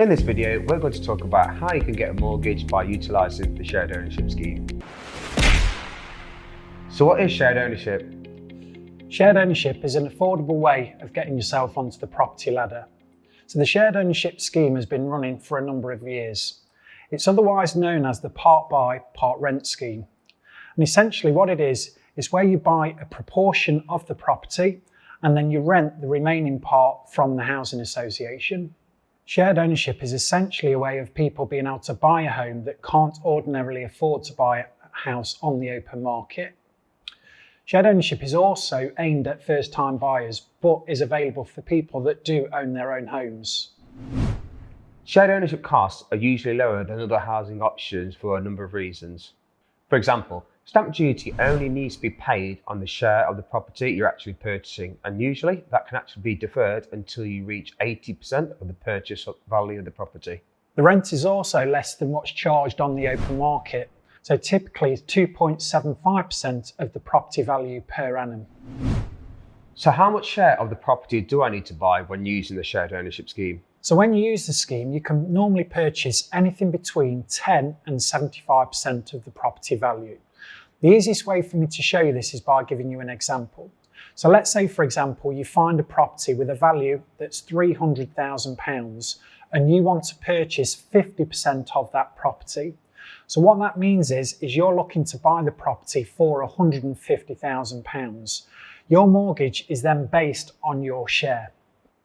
In this video, we're going to talk about how you can get a mortgage by utilising the shared ownership scheme. So what is shared ownership? Shared ownership is an affordable way of getting yourself onto the property ladder. So the shared ownership scheme has been running for a number of years. It's otherwise known as the part buy, part rent scheme. And essentially what it is where you buy a proportion of the property and then you rent the remaining part from the housing association. Shared ownership is essentially a way of people being able to buy a home that can't ordinarily afford to buy a house on the open market. Shared ownership is also aimed at first-time buyers, but is available for people that do own their own homes. Shared ownership costs are usually lower than other housing options for a number of reasons. For example, stamp duty only needs to be paid on the share of the property you're actually purchasing, and usually that can actually be deferred until you reach 80% of the purchase value of the property. The rent is also less than what's charged on the open market, so typically 2.75% of the property value per annum. So how much share of the property do I need to buy when using the shared ownership scheme? So when you use the scheme, you can normally purchase anything between 10 and 75% of the property value. The easiest way for me to show you this is by giving you an example. So let's say, for example, you find a property with a value that's £300,000 and you want to purchase 50% of that property. So what that means is you're looking to buy the property for £150,000. Your mortgage is then based on your share.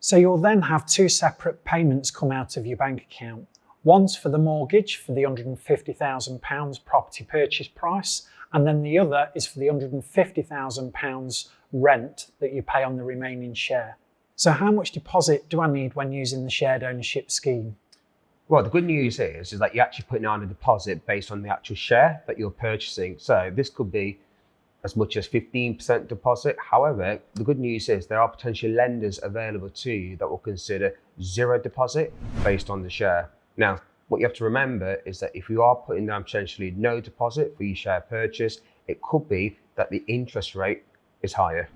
So you'll then have two separate payments come out of your bank account. One's for the mortgage for the £150,000 property purchase price, and then the other is for the £150,000 rent that you pay on the remaining share. So how much deposit do I need when using the shared ownership scheme? Well, the good news is that you're actually putting on a deposit based on the actual share that you're purchasing. So this could be as much as 15% deposit. However, the good news is there are potential lenders available to you that will consider zero deposit based on the share. Now, what you have to remember is that if you are putting down potentially no deposit for your share purchase, it could be that the interest rate is higher.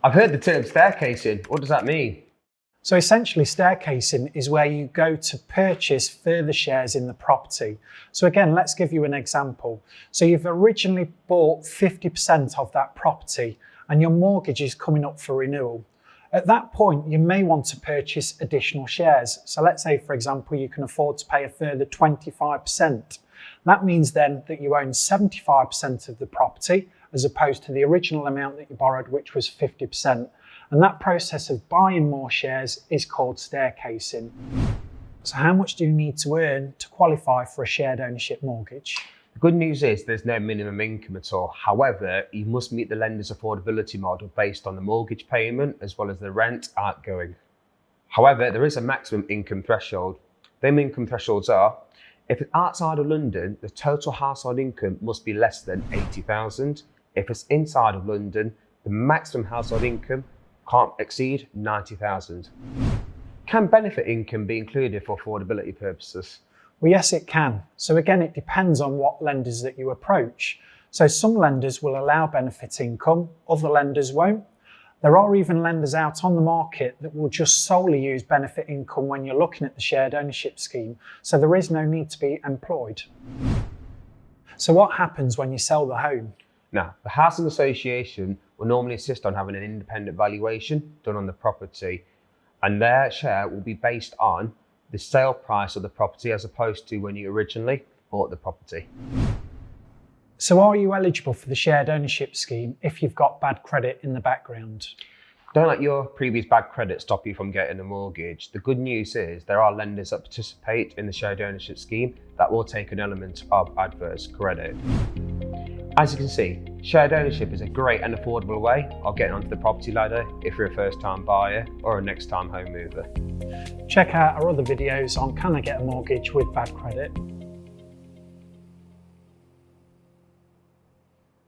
I've heard the term staircasing. What does that mean? So essentially, staircasing is where you go to purchase further shares in the property. So again, let's give you an example. So you've originally bought 50% of that property and your mortgage is coming up for renewal. At that point, you may want to purchase additional shares. So let's say, for example, you can afford to pay a further 25%. That means then that you own 75% of the property as opposed to the original amount that you borrowed, which was 50%. And that process of buying more shares is called staircasing. So how much do you need to earn to qualify for a shared ownership mortgage? The good news is there's no minimum income at all. However, you must meet the lender's affordability model based on the mortgage payment as well as the rent outgoing. However, there is a maximum income threshold. Them income thresholds are: if it's outside of London, the total household income must be less than 80,000. If it's inside of London, the maximum household income can't exceed 90,000. Can benefit income be included for affordability purposes? Well, yes, it can. So again, it depends on what lenders that you approach. So some lenders will allow benefit income, other lenders won't. There are even lenders out on the market that will just solely use benefit income when you're looking at the shared ownership scheme. So there is no need to be employed. So what happens when you sell the home? Now, the housing association will normally insist on having an independent valuation done on the property, and their share will be based on the sale price of the property as opposed to when you originally bought the property. So are you eligible for the shared ownership scheme if you've got bad credit in the background? Don't let your previous bad credit stop you from getting a mortgage. The good news is there are lenders that participate in the shared ownership scheme that will take an element of adverse credit. As you can see, shared ownership is a great and affordable way of getting onto the property ladder if you're a first-time buyer or a next-time home mover. Check out our other videos on can I get a mortgage with bad credit.